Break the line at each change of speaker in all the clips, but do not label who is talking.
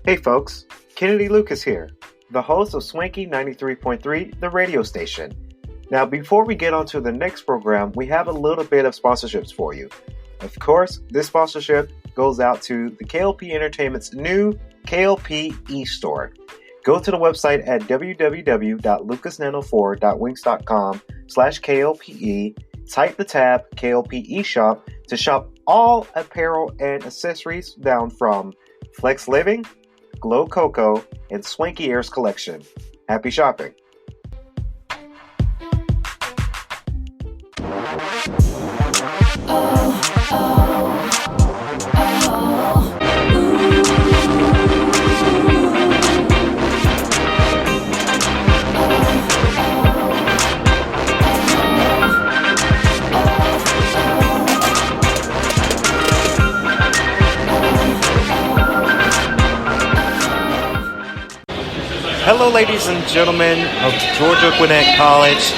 Hey folks, Kennedy Lucas here, the host of Swanky 93.3, the radio station. Now before we get on to the next program, we have a little bit of sponsorships for you. Of course, this sponsorship goes out to the K.L.P. Entertainment's new K.L.P. e-store. Go to the website at www.lucasnano4.wix.com/KLPE, type the tab K.L.P. eShop to shop all apparel and accessories down from Flex Living, Glow Coco, and Swanky Air's collection. Happy shopping! Hello, ladies and gentlemen of Georgia Gwinnett College.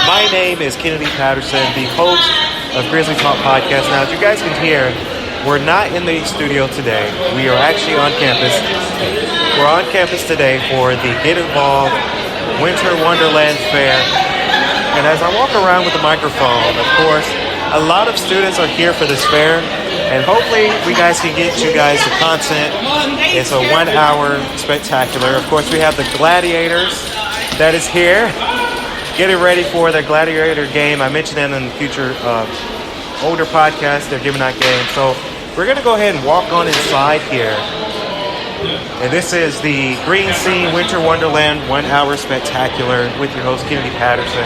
My name is Kennedy Patterson, the host of Grizzly Talk Podcast. Now, as you guys can hear, we're not in the studio today. We are actually on campus. We're on campus today for the Get Involved Winter Wonderland Fair. And as I walk around with the microphone, of course, a lot of students are here for this fair. And hopefully we guys can get you guys the content. It's a 1-hour spectacular. Of course, we have the Gladiators that is here, getting ready for their Gladiator game. I mentioned that in the future older podcast, they're giving out games. So we're going to go ahead and walk on inside here. And this is the Scene Winter Wonderland 1-hour spectacular with your host, Kennedy Patterson.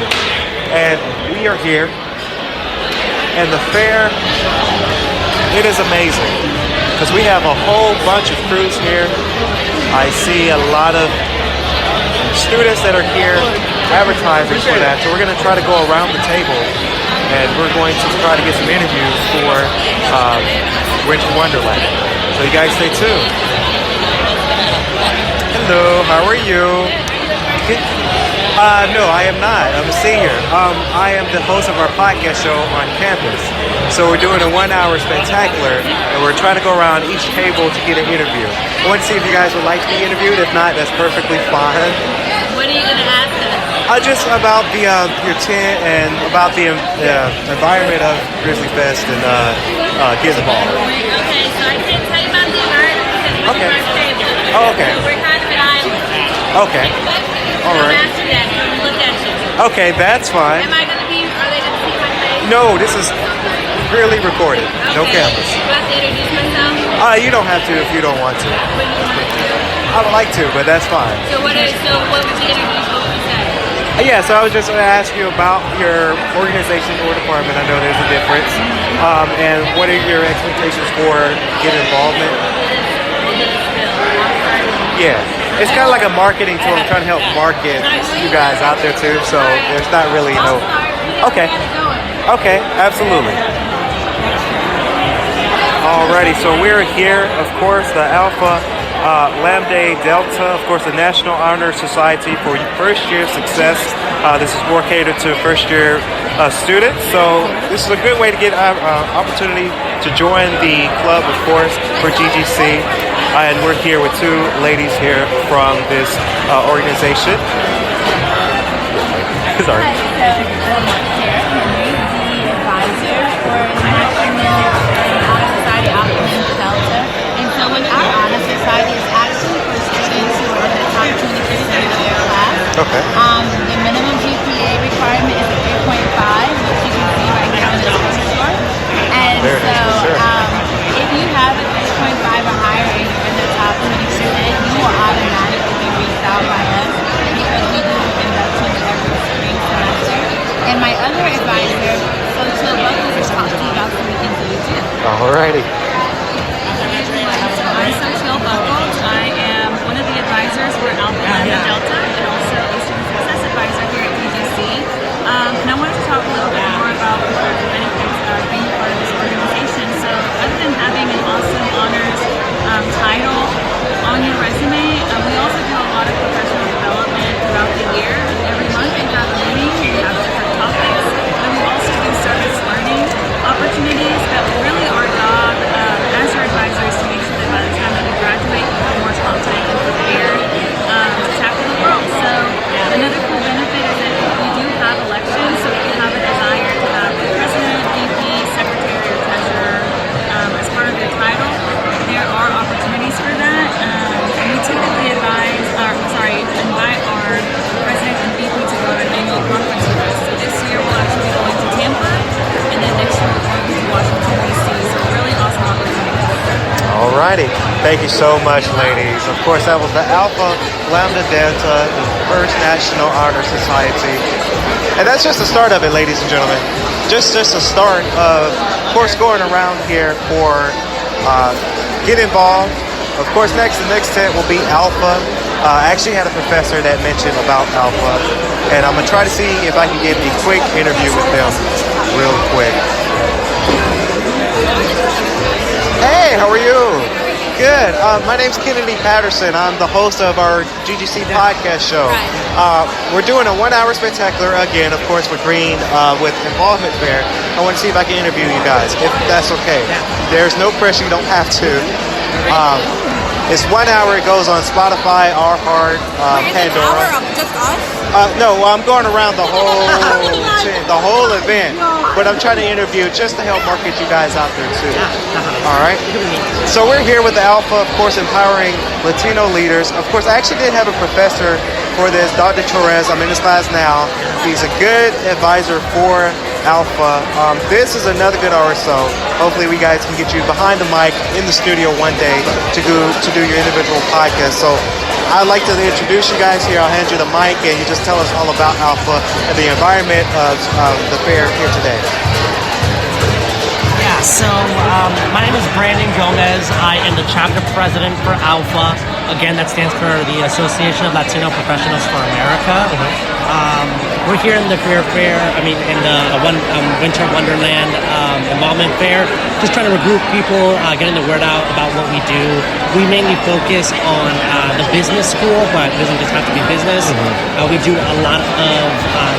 And we are here. And the fair, it is amazing because we have a whole bunch of crews here. I see a lot of students that are here advertising for that. So we're going to try to go around the table and we're going to try to get some interviews for Winter Wonderland. So you guys stay tuned. Hello, how are you? No, I am not. I'm a senior. I am the host of our podcast show on campus. So we're doing a 1-hour spectacular, and we're trying to go around each table to get an interview. I want to see if you guys would like to be interviewed. If not, that's perfectly fine.
What are you going to ask us?
Just about your tent and about the environment of Grizzly Fest and Get Involved.
Okay, so I can't tell you about the environment because we're on our table.
Oh, okay.
So we're kind of an island.
Okay. All right.
After that, look at you.
Okay, that's fine.
Are they going to see my face?
No, this is really recorded. Okay. No cameras.
Do I have to introduce myself?
You don't have to if you don't want to.
What do you want to do?
I would like to, but that's fine.
So what would the interview? What would you say?
Yeah, so I was just going to ask you about your organization or department. I know there's a difference. And what are your expectations for Get Involvement? Yeah. It's kind of like a marketing tool. I'm trying to help market you guys out there too. So there's not really no. Okay. Okay. Absolutely. Alrighty. So we're here, of course, the Alpha Lambda Delta, of course, the National Honor Society for First Year Success. This is more catered to first year students. So this is a good way to get an opportunity to join the club, of course, for GGC. And we're here with two ladies here from this organization. Sorry.
Hi, so here, the advisor for the National Honor Society Alpha Delta. And so with our Honor Society is actually for students who are in the top 20% of their class.
Okay.
The minimum GPA requirement is a 3.5, which you can see right here on the score. And so if you have a 3.5 or higher and you're in the top 20%, you will automatically be reached out by us because we do inductions every spring semester. And my other advisor, Social Buckles, will talk to you about some of the things that we do.
Alrighty.
I'm Social Buckles. I am one of the advisors for Alpha Lambda Delta and also a student success advisor here at GGC. And I wanted to talk a little bit more about what are the benefits of being part of this organization. So other than having an awesome honors title on your resume, we also do a lot of professional development throughout the year. Every month we have a meeting, we have different topics, and we also do service learning opportunities that really are dog
righty. Thank you so much, ladies. Of course, that was the Alpha Lambda Delta First National Honor Society. And that's just the start of it, ladies and gentlemen. Just the start of course, going around here for get involved. Of course, the next tent will be Alpha. I actually had a professor that mentioned about Alpha, and I'm going to try to see if I can get a quick interview with them real quick. Hey, how are you? Good. My name's Kennedy Patterson. I'm the host of our GGC podcast show. We're doing a 1-hour spectacular again, of course, with Green with Involvement Fair. I want to see if I can interview you guys, if that's okay. There's no pressure. You don't have to. It's 1 hour. It goes on Spotify, IHeart, Pandora.
An hour of just us?
No, I'm going around the whole event. But I'm trying to interview just to help market you guys out there too. All right. So we're here with the Alpha, of course, empowering Latino leaders. Of course, I actually did have a professor for this, Dr. Torres. I'm in his class now. He's a good advisor for Alpha. This is another good hour or so. Hopefully, we guys can get you behind the mic in the studio one day to do your individual podcast. So I'd like to introduce you guys here. I'll hand you the mic and you just tell us all about Alpha and the environment of the fair here today.
Yeah, so my name is Brandon Gomez. I am the chapter president for Alpha. Again, that stands for the Association of Latino Professionals for America. We're here in the career fair, in the Winter Wonderland Involvement Fair, just trying to regroup people, getting the word out about what we do. We mainly focus on the business school, but it doesn't just have to be business. We do a lot of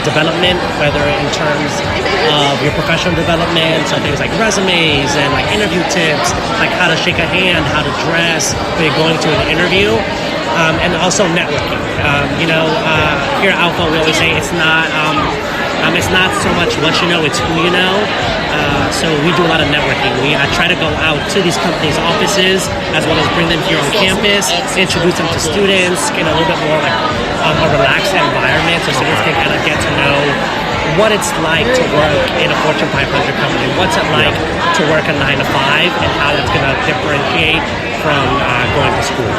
development, whether in terms of your professional development, so things like resumes and like interview tips, like how to shake a hand, how to dress when you're going to an interview. And also networking. Here at Alpha, we always say it's not so much what you know, it's who you know. So we do a lot of networking. I try to go out to these companies' offices as well as bring them here on campus, introduce them to students, get a little bit more like a relaxed environment so students can kind of get to know what it's like to work in a Fortune 500 company. What's it like to work a 9 to 5 and how that's going to differentiate from going to school.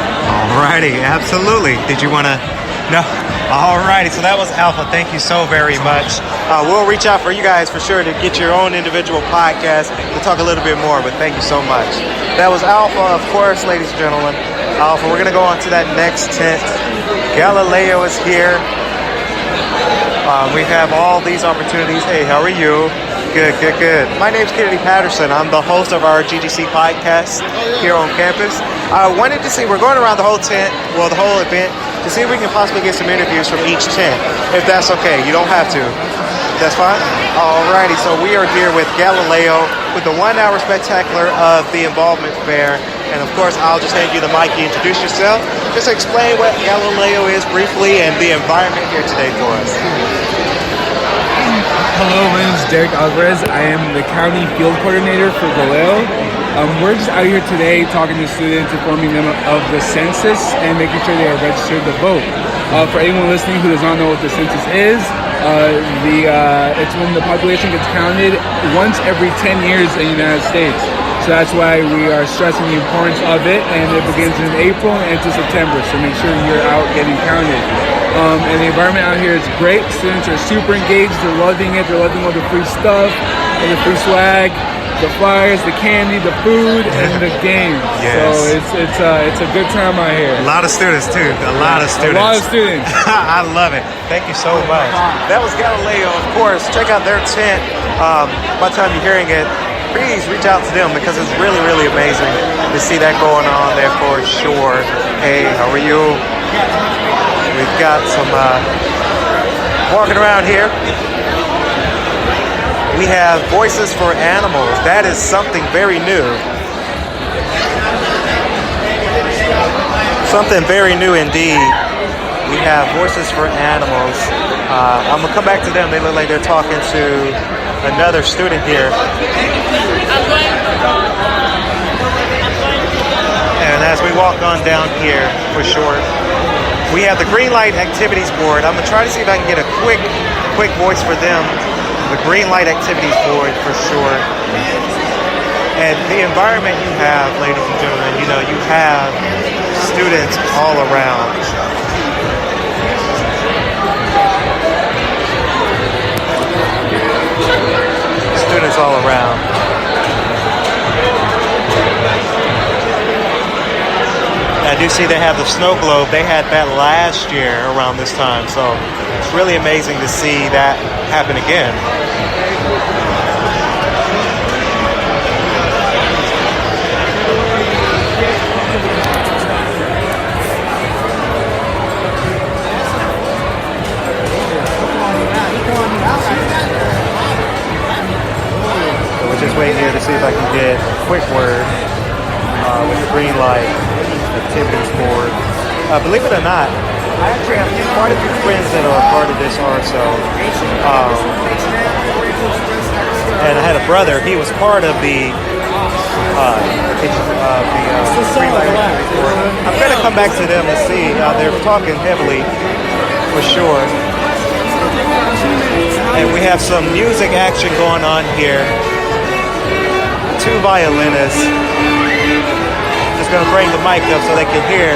Alrighty, absolutely. Did you want to? No. Alrighty, so that was Alpha. Thank you so very much. We'll reach out for you guys for sure to get your own individual podcast to talk a little bit more, but thank you so much. That was Alpha, of course, ladies and gentlemen. Alpha, we're going to go on to that next tent. Galileo is here. We have all these opportunities. Hey, how are you? Good. My name's Kennedy Patterson. I'm the host of our GGC podcast here on campus. I wanted to see, we're going around the whole event, to see if we can possibly get some interviews from each tent, if that's okay. You don't have to. That's fine? Alrighty, so we are here with Galileo with the 1-hour spectacular of the Involvement Fair. And of course, I'll just hand you the mic. You introduce yourself. Just explain what Galileo is briefly and the environment here today for us.
Hello, my name is Derek Alvarez. I am the county field coordinator for Galileo. We're just out here today talking to students, informing them of the census and making sure they are registered to vote. For anyone listening who does not know what the census is, it's when the population gets counted once every 10 years in the United States. So that's why we are stressing the importance of it, and it begins in April and into September. So make sure you're out getting counted. And the environment out here is great. Students are super engaged. They're loving it. They're loving all the free stuff, and the free swag, the flyers, the candy, the food, and the games.
Yes.
So it's a good time out here.
A lot of students too. A lot of students. I love it. Thank you so much. That was Galileo, of course. Check out their tent. By the time you're hearing it, please reach out to them because it's really, really amazing to see that going on there for sure. Hey, how are you? We've got some walking around here. We have Voices for Animals. That is something very new. Something very new indeed. We have Voices for Animals. I'm going to come back to them. They look like they're talking to another student here. And as we walk on down here, for sure, we have the Green Light Activities Board. I'm going to try to see if I can get a quick voice for them. The Green Light Activities Board, for sure. And the environment you have, ladies and gentlemen, you know, you have students all around. Students all around. I do see they have the snow globe. They had that last year around this time, so it's really amazing to see that happen again. So we're just waiting here to see if I can get a quick word with the green light. Activities board. Believe it or not, I actually have quite a few friends that are a part of this also. And I had a brother. He was part of the green light activities board. I'm going to come back to them and see. They're talking heavily, for sure. And we have some music action going on here. 2 violinists. Just gonna bring the mic up so they can hear.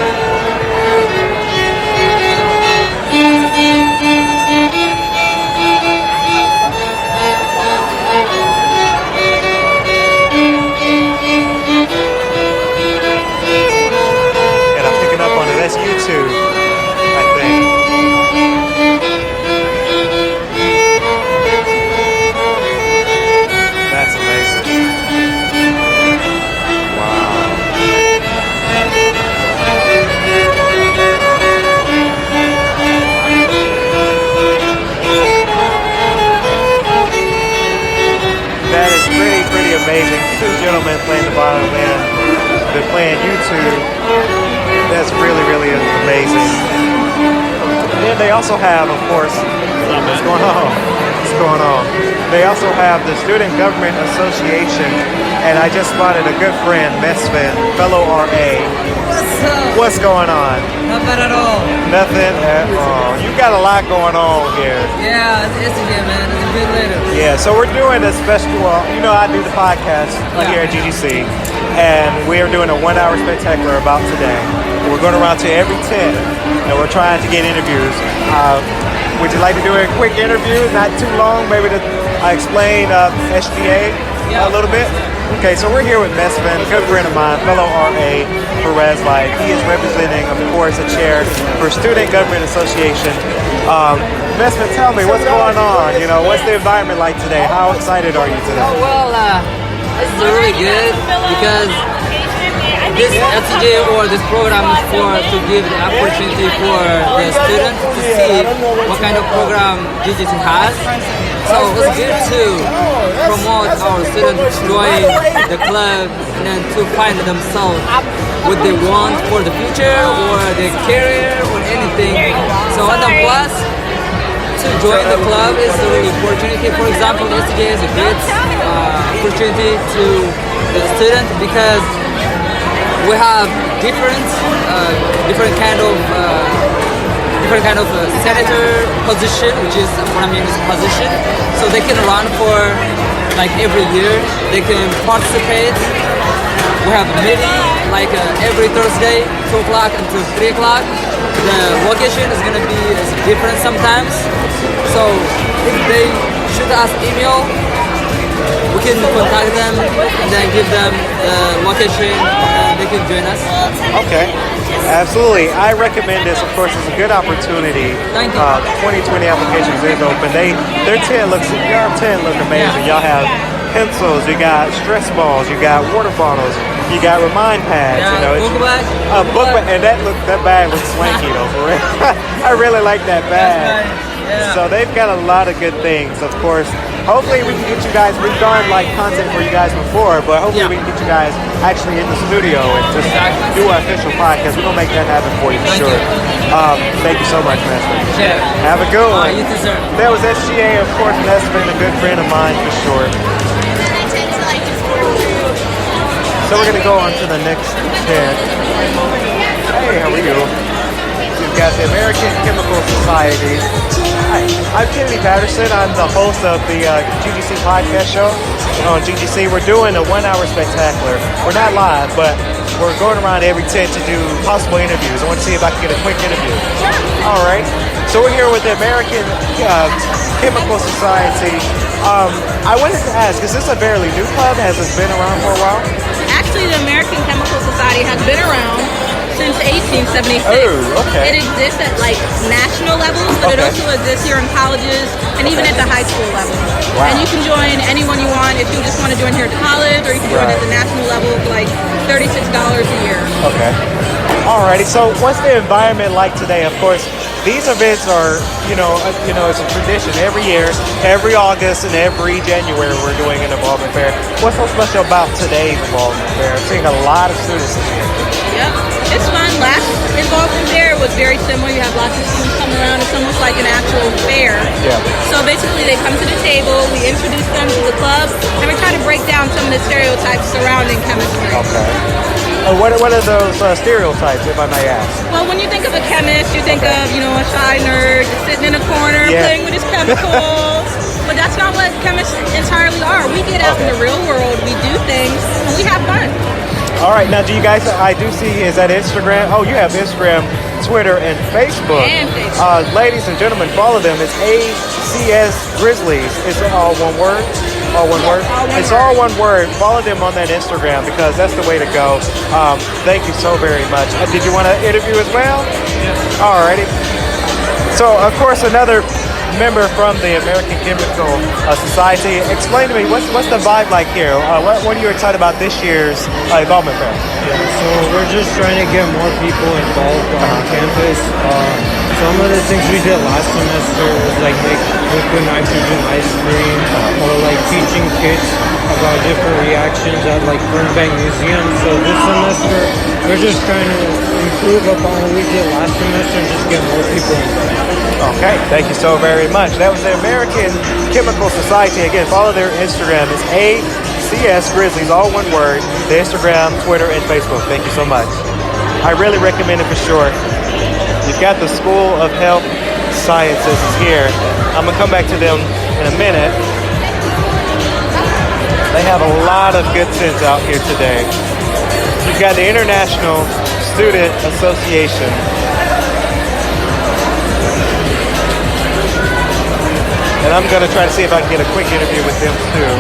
And I'm picking up on it. That's YouTube, I think. That's amazing. Amazing. 2 gentlemen playing the violin. They're playing YouTube. That's really, really amazing. And then they also have, of course, what's going on? What's going on? They also have the Student Government Association, and I just spotted a good friend, Mesvin, fellow RA.
What's up?
What's going on?
Not bad at all.
Nothing at all. You got a lot going on here.
Yeah, it's good, man. It's a bit later.
Yeah, so we're doing a special, you know, I do the podcast here at GGC, and we're doing a 1-hour spectacular about today. We're going around to every tent, and we're trying to get interviews. Would you like to do a quick interview, not too long, maybe to explain SGA a little bit? Okay, so we're here with Mesvin, a good friend of mine, fellow RA Perez Light. He is representing, of course, a chair for Student Government Association. Mesvin, tell me, what's going on? You know, what's the environment like today? How excited are you today?
Oh, well, it's really good because this SJ or this program is to give the opportunity for the students to see what kind of program GGC has. So it's good to promote our students to join the club and then to find themselves what they want for the future or their career or anything. So and then plus to join the club is a really opportunity. For example, SJ is a great opportunity to the student because we have different kind of senator position, which is what I mean is position. So they can run for like every year. They can participate. We have a meeting like every Thursday, 2 o'clock until 3 o'clock. The location is gonna be different sometimes. So if they shoot us email, we can contact them and then give them the location and they can join us.
Okay, absolutely. I recommend this. Of course, it's a good opportunity.
Thank you.
2020 applications is open. Your tent look amazing. Y'all have pencils, you got stress balls, you got water bottles, you got remind pads.
Yeah,
you know,
book bag.
Book bag, and that bag looks swanky though. For real. I really like that bag.
Yeah.
So they've got a lot of good things. Of course, hopefully we can get you guys. We've done like content for you guys before, but hopefully we can get you guys actually in the studio and just do our official podcast. We're gonna make that happen for you for sure. Thank you so much, Mesvin.
Sure.
Have a good one.
You too, sir.
That was SGA, of course. Mesvin, a good friend of mine for sure. So we're gonna go on to the next tent. Hey, how are you? We've got the American Chemical Society. Hi, I'm Kennedy Patterson. I'm the host of the GGC Podcast show on GGC. We're doing a 1 hour spectacular. We're not live, but we're going around every tent to do possible interviews. I want to see if I can get a quick interview.
Sure.
All right. So we're here with the American Chemical Society. I wanted to ask, is this a fairly new club? Has it been around for a while?
Actually, the American Chemical Society has been around since 1876.
Oh, okay.
It exists at like national levels, but it
Okay.
also exists here in colleges and even at the high school level.
Wow.
And you can join anyone you want if you just want to join here at the college, or you can join
Right.
at the national level for like $36 a year.
Okay. Alrighty. So, what's the environment like today? Of course, these events are, it's a tradition every year, every August and every January we're doing an involvement fair. What's so special about today's involvement fair? I'm seeing a lot of students this year.
Yep, it's fun. Last involvement fair was very similar. You have lots of students come around. It's almost like an actual fair.
Yeah.
So basically, they come to the table. We introduce them to the club, and we try to break down some of the stereotypes surrounding chemistry.
Okay. What are those stereotypes, if I may ask?
Well, when you think of a chemist, you think of, a shy nerd just sitting in a corner
Yeah.
playing with his chemicals. But that's not what chemists entirely are. We get out in the real world, we do things, and we have fun.
All right, now do you guys, I do see, is that Instagram? Oh, you have Instagram, Twitter, and Facebook.
And Facebook.
Ladies and gentlemen, follow them. It's ACS Grizzlies. Is it all one word? All one word? It's all one word. Follow them on that Instagram because that's the way to go. Thank you so very much. Did you want to interview as well? Yeah. All righty. So, of course, another member from the American Chemical Society. Explain to me, what's the vibe like here? What are you excited about this year's involvement fair?
Yeah, so we're just trying to get more people involved on campus. Some of the things we did last semester was like make liquid nitrogen ice cream, or like teaching kids about different reactions at like Burbank Museum. So this semester we're just trying to improve upon what we did last semester and just get more people involved.
Okay, thank you so very much. That was the American Chemical Society. Again, follow their Instagram. It's ACS Grizzlies, all one word. The Instagram, Twitter, and Facebook. Thank you so much. I really recommend it for sure. You've got the School of Health Sciences is here. I'm going to come back to them in a minute. They have a lot of good tents out here today. You've got the International Student Association. And I'm going to try to see if I can get a quick interview with them too.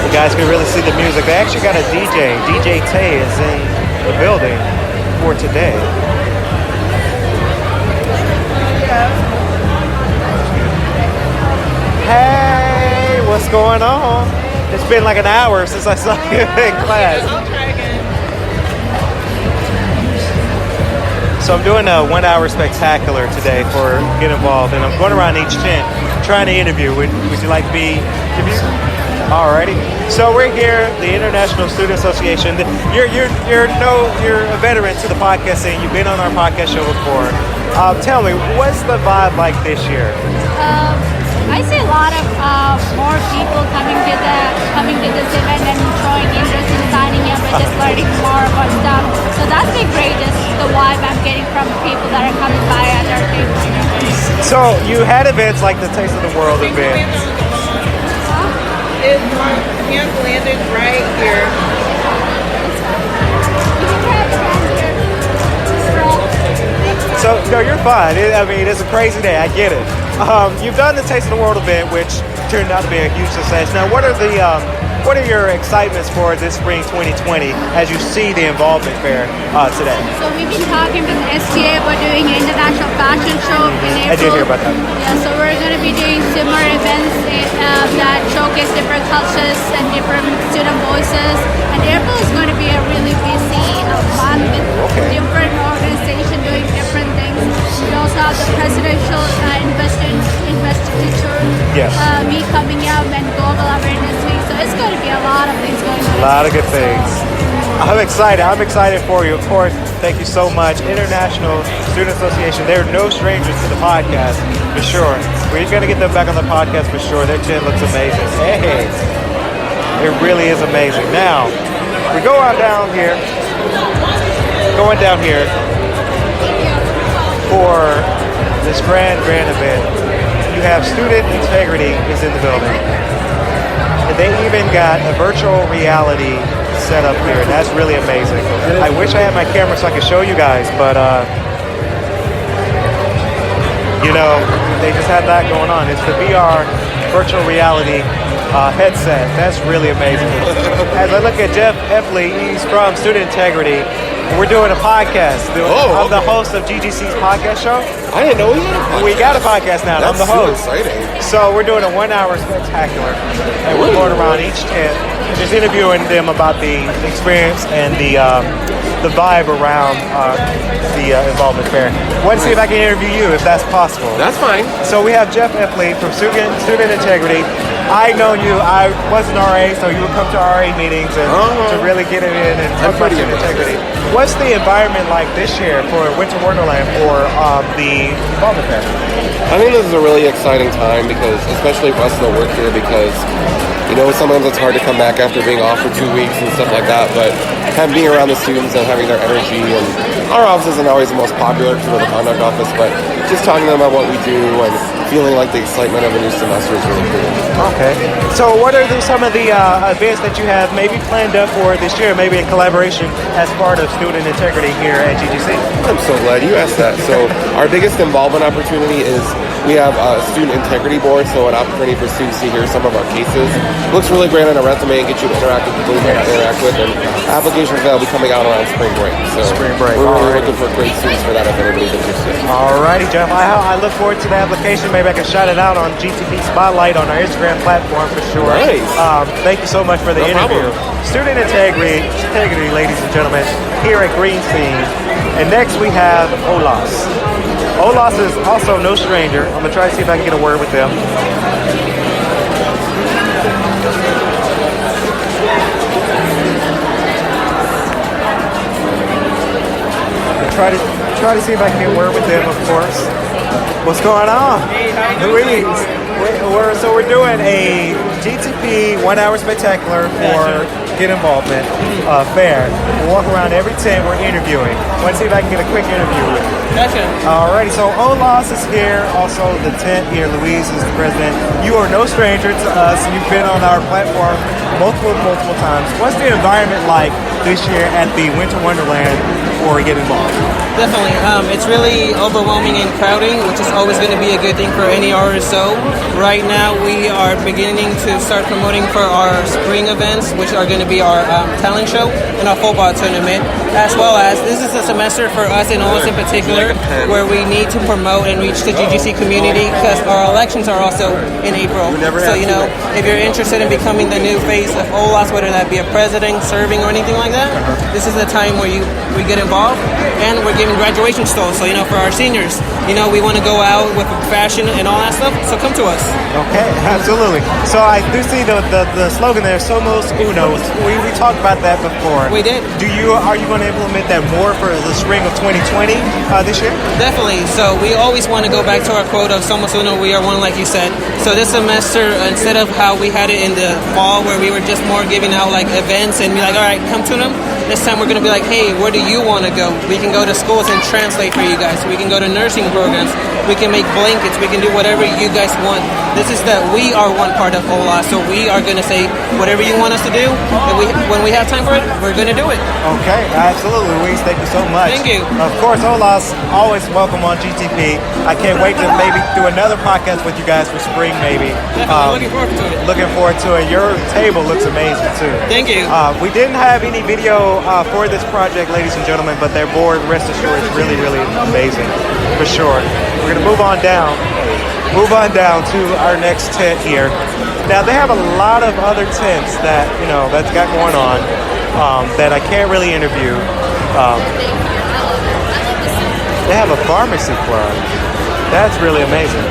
You guys can really see the music. They actually got a DJ. DJ Tay is in the building for today. Hey, what's going on? It's been like an hour since I saw you in class.
I'll try again.
So I'm doing a 1 hour spectacular today for Get Involved, and I'm going around each tent trying to interview. Would you like to be interviewed? Alrighty. So we're here, the International Student Association. You're a veteran to the podcast scene. You've been on our podcast show before. Tell me, what's the vibe like this year?
I see a lot of more people coming to this event and showing interest in signing up and just learning more about stuff. So that's the greatest, the vibe I'm getting from people that are coming by at our table.
So you had events like the Taste of the World event.
It landed right here.
So, no, you're fine. It's a crazy day. I get it. You've done the Taste of the World event, which turned out to be a huge success. Now, what are your excitements for this spring 2020 as you see the involvement fair today?
So we've been talking with the STA about doing an international fashion show in April.
I did hear about that.
Yeah, so we're going to be doing similar events that showcase different cultures and different student voices. And April is going to be a really busy month with different organizations doing different things. We also have the presidential investiture, me coming out, and global awareness week. So it's going to be a lot of things going on.
A lot of good things. I'm excited. I'm excited for you. Of course, thank you so much. International Student Association, they're no strangers to the podcast, for sure. We're going to get them back on the podcast for sure. Their chin looks amazing. Hey, it really is amazing. Now, we go on down here. going down here for this grand event. You have student integrity is in the building. And they even got a virtual reality set up here. And that's really amazing. I wish I had my camera so I could show you guys, but you know, they just have that going on. It's the VR virtual reality headset. That's really amazing. As I look at Jeff Epley, he's from Student Integrity. We're doing a podcast. I'm the host of GGC's podcast show.
I didn't know we had a podcast.
We got a podcast now. I'm the host.
Exciting.
So we're doing a 1 hour spectacular. And we're going around each tent, just interviewing them about the experience and the vibe around the involvement fair. Want to see if I can interview you, if that's possible.
That's fine.
So we have Jeff Epley from Student Integrity. I know you. I wasn't RA, so you would come to RA meetings and to really get it in and talk about Student Integrity. What's the environment like this year for Winter Wonderland for the involvement fair?
I think this is a really exciting time because, especially for us that work here, because you know sometimes it's hard to come back after being off for 2 weeks and stuff like that. But kind of being around the students and having their energy, and our office isn't always the most popular because we're the conduct office, but just talking to them about what we do and feeling like the excitement of a new semester is really cool.
Okay. So what are some of the events that you have maybe planned up for this year, maybe in collaboration as part of Student Integrity here at GGC?
I'm so glad you asked that. So our biggest involvement opportunity is we have a Student Integrity Board, so an opportunity for students to hear some of our cases. It looks really great on a resume and get you to interact with people you want to interact with, and applications will be coming out around spring break. So
spring break.
We're really looking for great students for that if anybody's interested.
Alrighty, Jeff. I look forward to the application. Maybe I can shout it out on GTP Spotlight on our Instagram platform for sure.
Nice.
Thank you so much for the interview.
Problem.
Student integrity, ladies and gentlemen, here at Green Scene. And next we have Olas. Olas is also no stranger. I'm going to try to see if I can get a word with them. Try to see if I can get a word with them, of course. What's going on? Louise. So we're doing a GTP 1 hour spectacular for Get Involvement fair. We'll walk around every tent we're interviewing. Want to see if I can get a quick interview with you.
Gotcha.
Alrighty, so Olas is here. Also the tent here. Louise is the president. You are no stranger to us. You've been on our platform multiple times. What's the environment like this year at the Winter Wonderland for Get Involved?
Definitely. It's really overwhelming and crowding, which is always going to be a good thing for any RSO. Right now, we are beginning to start promoting for our spring events, which are going to be our talent show and our football tournament, as well as this is a semester for us in Olas in particular, where we need to promote and reach the GGC community because our elections are also in April. So, you know, if you're interested in becoming the new face of Olas, whether that be a president, serving, or anything like that, this is the time where we get involved, and we're giving graduation stalls. So, you know, for our seniors, you know, we want to go out with fashion and all that stuff, so come to us.
Okay, absolutely. So I do see the slogan there, Somos Unos. We talked about that before.
We did.
Are you going to implement that more for the spring of 2020 this year?
Definitely. So we always want to go back to our quote of Somos Uno, we are one, like you said. So this semester, instead of how we had it in the fall, where we were just more giving out like events and be like, all right, come to them. This time we're going to be like, hey, where do you want to go? We can go to schools and translate for you guys. We can go to nursing programs. We can make blankets. We can do whatever you guys want. This is that we are one part of Olas, so we are going to say whatever you want us to do, and when we have time for it, we're going to do it.
Okay, absolutely, Louise. Thank you so much.
Thank you.
Of course, Olas, always welcome on GTP. I can't wait to maybe do another podcast with you guys for spring, maybe.
Definitely looking forward to it.
Looking forward to it. Your table looks amazing, too.
Thank you.
We didn't have any video for this project, ladies and gentlemen, but their board, rest assured, is really, really amazing, for sure. We're going to move on down to our next tent here. Now, they have a lot of other tents that, you know, that's got going on that I can't really interview. They have a pharmacy club. That's really amazing.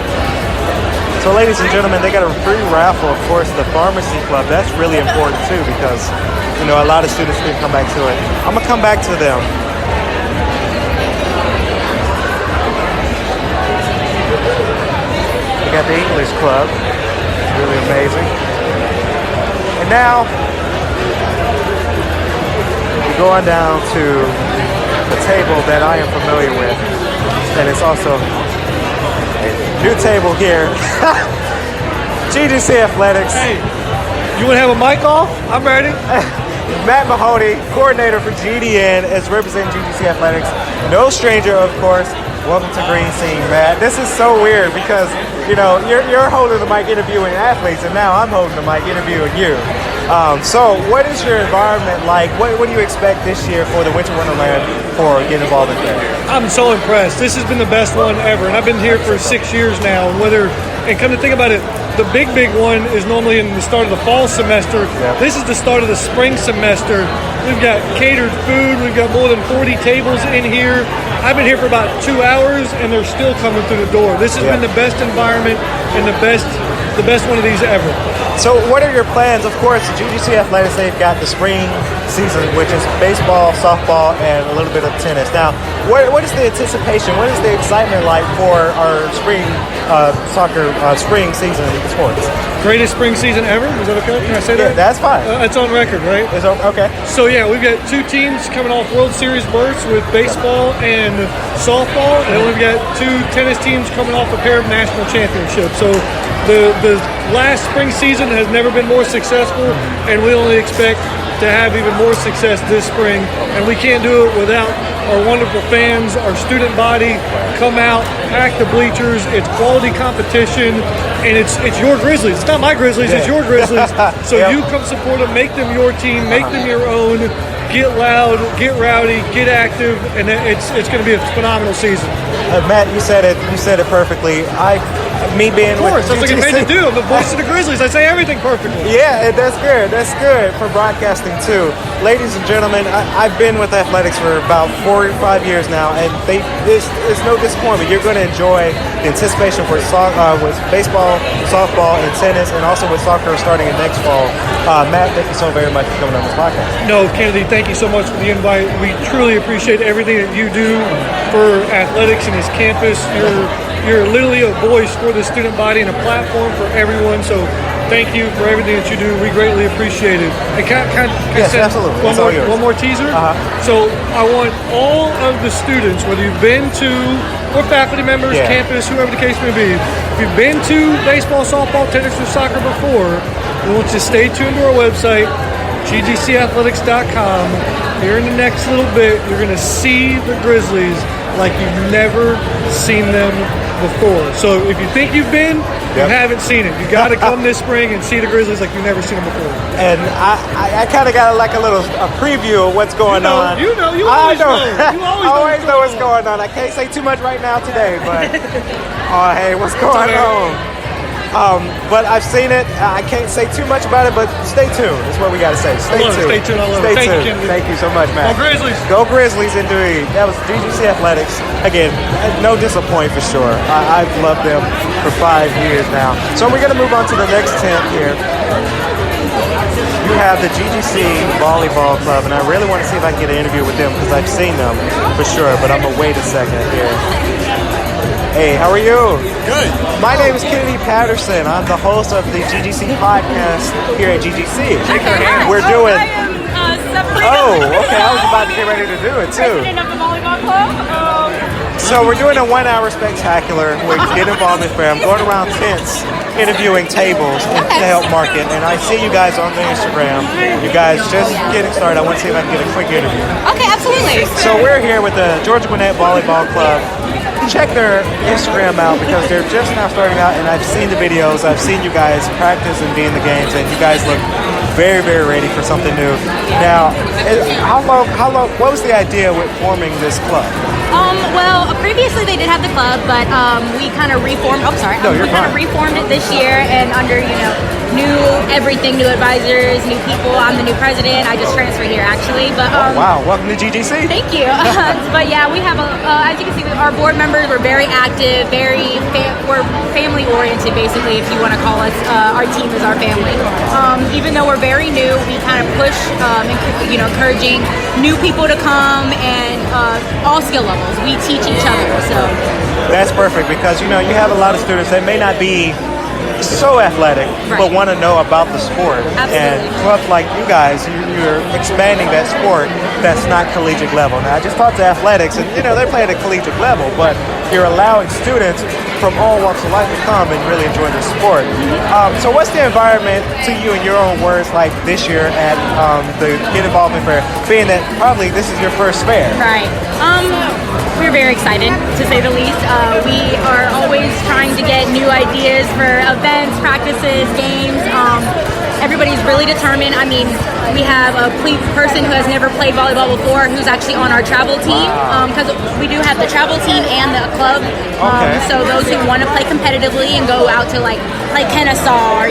So, ladies and gentlemen, they got a free raffle, of course, the pharmacy club. That's really important, too, because, you know, a lot of students can come back to it. I'm going to come back to them. We got the English club. It's really amazing. And now, we're going down to the table that I am familiar with, and it's also a new table here. GGC Athletics.
Hey, you want to have a mic off? I'm ready.
Matt Mahoney, coordinator for GDN, is representing GGC Athletics. No stranger, of course. Welcome to Green Scene, Matt. This is so weird because, you're holding the mic interviewing athletes, and now I'm holding the mic interviewing you. So what is your environment like? What do you expect this year for the Winter Wonderland for getting involved in that?
I'm so impressed. This has been the best one ever, and I've been here for 6 years now. And come to think about it, the big one is normally in the start of the fall semester. Yep. This is the start of the spring semester. We've got catered food. We've got more than 40 tables in here. I've been here for about 2 hours, and they're still coming through the door. This has been the best environment and the best one of these ever.
So what are your plans? Of course, GGC Athletics, they've got the spring season, which is baseball, softball, and a little bit of tennis. Now, what is the anticipation? What is the excitement like for our spring soccer spring season sports?
Greatest spring season ever? Is that okay? Can I say that?
Yeah, that's fine.
It's on record, right?
It's okay.
So we've got 2 teams coming off World Series berths with baseball and softball, and then we've got 2 tennis teams coming off a pair of national championships. So the last spring season has never been more successful, and we only expect to have even more success this spring, and we can't do it without our wonderful fans, our student body. Come out, pack the bleachers. It's quality competition, and it's your Grizzlies. It's not my Grizzlies, it's your Grizzlies. So you come support them, make them your team, make them your own. Get loud, get rowdy, get active, and it's going to be a phenomenal season.
Matt, you said it perfectly. Me being
of course,
with
that's what I get paid to do. I'm the voice of the Grizzlies. I say everything perfectly.
Yeah, that's good. That's good for broadcasting too. Ladies and gentlemen, I've been with athletics for about 4 or 5 years now, and it's no disappointment. You're going to enjoy the anticipation for with baseball, softball, and tennis, and also with soccer starting in next fall. Matt, thank you so very much for coming on this podcast.
No, Kennedy, thank you so much for the invite. We truly appreciate everything that you do for athletics and this campus. You're literally a voice for the student body and a platform for everyone. So thank you for everything that you do. We greatly appreciate it. And can I say
absolutely.
One more teaser? So I want all of the students, whether you've been to, or faculty members, campus, whoever the case may be, if you've been to baseball, softball, tennis, or soccer before, we want you to stay tuned to our website, ggcathletics.com. Here in the next little bit, you're going to see the Grizzlies like you've never seen them before. So if you think you've been, you haven't seen it. You got to come this spring and see the Grizzlies like you've never seen them before.
And I kind of got a preview of what's going on.
You always know. You
always know what's going on. I can't say too much right now today, but hey, what's going on? But I've seen it. I can't say too much about it, but stay tuned. That's what we got to say. Stay tuned.
Stay tuned.
Thank you so much, Matt.
Go Grizzlies.
Go Grizzlies, indeed. That was GGC Athletics. Again, no disappointment for sure. I've loved them for 5 years now. So we're going to move on to the next tent here. You have the GGC Volleyball Club, and I really want to see if I can get an interview with them because I've seen them for sure, but I'm going to wait a second here. Hey, how are you?
Good.
My name is Kennedy Patterson. I'm the host of the GGC podcast here at GGC. We're doing...
I am Sabrina.
Oh, okay. I was about to get ready to do it, too.
President of the volleyball club.
So we're doing a 1-hour spectacular with Get Involvement Fair. I'm going around tents, interviewing tables to help market. And I see you guys on the Instagram. You guys just getting started. I want to see if I can get a quick interview.
Okay, absolutely.
So we're here with the Georgia Gwinnett Volleyball Club. Check their Instagram out because they're just now starting out, and I've seen the videos. I've seen you guys practice and be in the games, and you guys look very, very ready for something new. Now, how long? What was the idea with forming this club?
Well, previously they did have the club, but we kind of reformed. Oh, sorry.
No, you're
fine. We kind of reformed it this year, and under new everything, new advisors, new people. I'm the new president. I just transferred here actually, but
wow, welcome to GGC.
Thank you. But yeah, we have as you can see, our board members were very active, we're family oriented basically. If you want to call us, our team is our family. Even though we're very new, we kind of push, encouraging new people to come and all skill levels. We teach each other, so.
That's perfect because you have a lot of students that may not be so athletic, but want to know about the sport. And clubs like you guys, you're expanding that sport that's not collegiate level. Now, I just talked to athletics, and they're playing at collegiate level, but you're allowing students from all walks of life to come and really enjoy the sport. So what's the environment to you, in your own words, like this year at the Kid Involvement Fair, being that probably this is your first fair?
Right. We're very excited, to say the least. We are always trying to get new ideas for events, practices, games. Everybody's really determined. I mean, we have a person who has never played volleyball before who's actually on our travel team, because we do have the travel team and the club. So those who want to play competitively and go out to like play Kennesaw or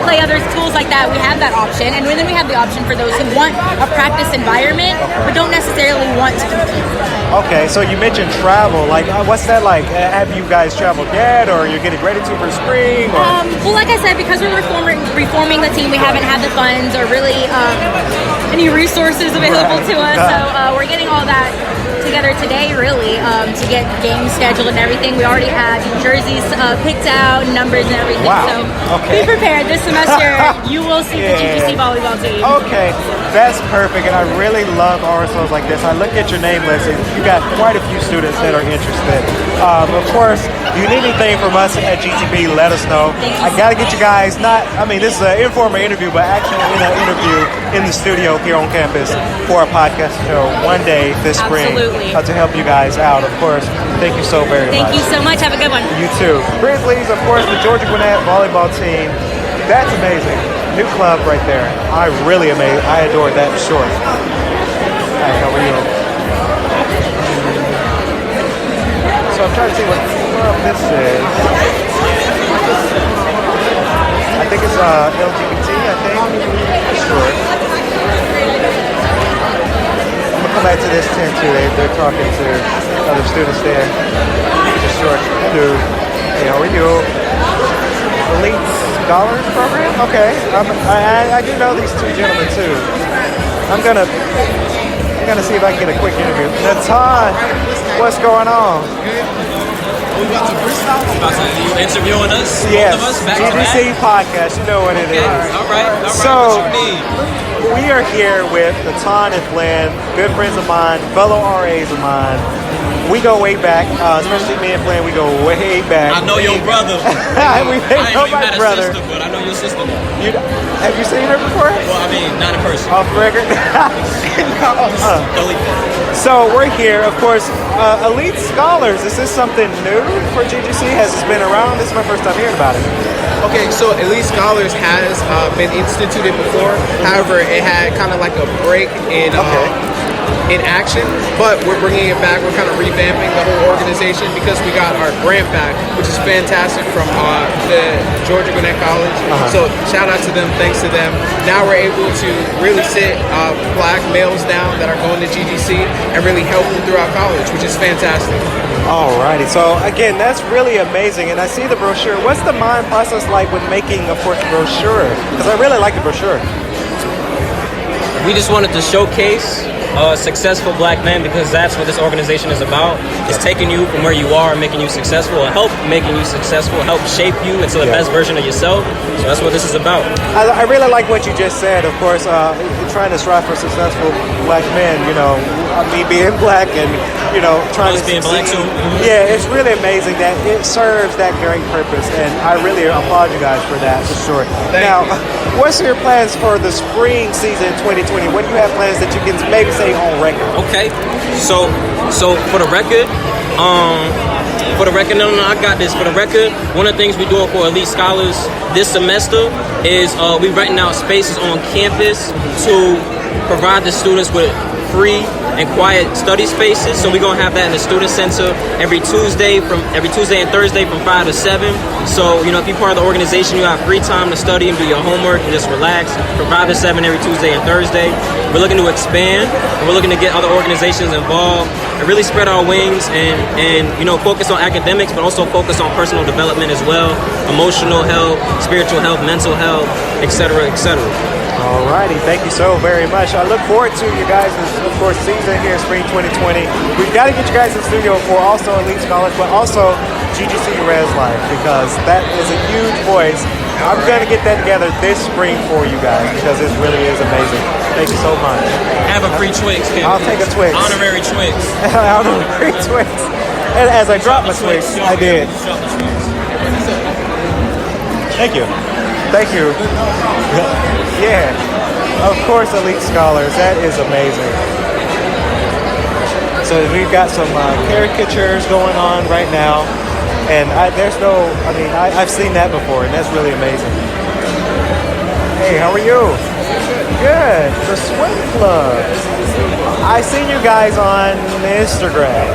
play other schools like that, we have that option. And then we have the option for those who want a practice environment but don't necessarily want to compete.
Okay, so you mentioned travel. Like, what's that like? Have you guys traveled yet, or you're getting ready to for spring? Or?
Well, like I said, because we're reforming the team, we haven't had the funds or really any resources available to us. So we're getting all that together today, really, to get games scheduled and everything. We already have jerseys picked out, numbers and everything.
Wow.
So be prepared. This semester, you will see the GGC volleyball team.
Okay, that's perfect, and I really love RSOs like this. I look at your name list, and you got quite a few students that are interested. Of course, if you need anything from us at GTP, let us know. I got to get you guys, this is an informal interview, but actually in an interview in the studio here on campus for a podcast show one day this spring. To help you guys out, of course. Thank you so very much.
Thank you so much. Have a good one.
You too. Grizzlies, of course, the Georgia Gwinnett volleyball team. That's amazing. New club right there. I really amazing. I adored that short. Hi, how are you? So I'm trying to see what club this is. I think it's LGBT, Sure. Come back to this tent too. They're talking to other students there. Just short dude. Hey, how are you? Elite Scholars Program? Okay. I do know these two gentlemen too. I'm gonna see if I can get a quick interview. Natan, what's going on?
We about to freestyle? You interviewing us?
Yes.
Both of us, back
GGC Podcast. You know what it is.
All right.
So,
what you need?
We are here with Natan and Flynn, good friends of mine, fellow RAs of mine. We go way back, especially me and Flynn. We go way back.
I know your brother.
I know my brother.
Sister, but I know your sister.
Have you seen her before?
Well, I mean, not in person.
Off record.
Delete that.
So we're here, of course. Elite Scholars. Is this something new for GGC? Has this been around? This is my first time hearing about it.
Okay, so Elite Scholars has been instituted before. However, it had kind of like a break in action, but we're bringing it back. We're kind of revamping the whole organization because we got our grant back, which is fantastic from the Georgia Gwinnett College. So shout out to them, thanks to them. Now we're able to really sit black males down that are going to GGC and really help them throughout college, which is fantastic.
Alrighty, so again, that's really amazing, and I see the brochure. What's the mind process like with making, of course, the brochure? Because I really like the brochure.
We just wanted to showcase successful black men because that's what this organization is about. It's taking you from where you are and making you successful, help making you successful, help shape you into the best version of yourself. So that's what this is about.
I really like what you just said. Of course, trying to strive for successful black men, me being black and, trying to
being black too.
Yeah, it's really amazing that it serves that great purpose, and I really applaud you guys for that, for sure. Now, what's your plans for the spring season 2020? What do you have plans that you can maybe say on record?
Okay, so for the record, no, I got this. For the record, one of the things we're doing for Elite Scholars this semester is we're renting out spaces on campus to provide the students with free and quiet study spaces. So we're gonna have that in the student center every Tuesday and Thursday from 5 to 7. So if you're part of the organization, you have free time to study and do your homework and just relax from 5 to 7 every Tuesday and Thursday. We're looking to expand and we're looking to get other organizations involved and really spread our wings and focus on academics, but also focus on personal development as well, emotional health, spiritual health, mental health, etc., etc.
Alrighty, thank you so very much. I look forward to you guys' of course season here in spring 2020. We've got to get you guys in the studio for also Elite Scholars, but also GGC Res Life, because that is a huge voice. I'm going to get that together this spring for you guys because it really is amazing. Thank you so much.
Have a free Twix, Kennedy.
I'll take a Twix.
Honorary Twix.
Honorary Twix. And as I dropped my Twix, I did. Thank you. Thank you. Yeah. Of course, Elite Scholars. That is amazing. So we've got some caricatures going on right now. And I've seen that before, and that's really amazing. Hey, how are you? Good. The swim club. I seen you guys on Instagram.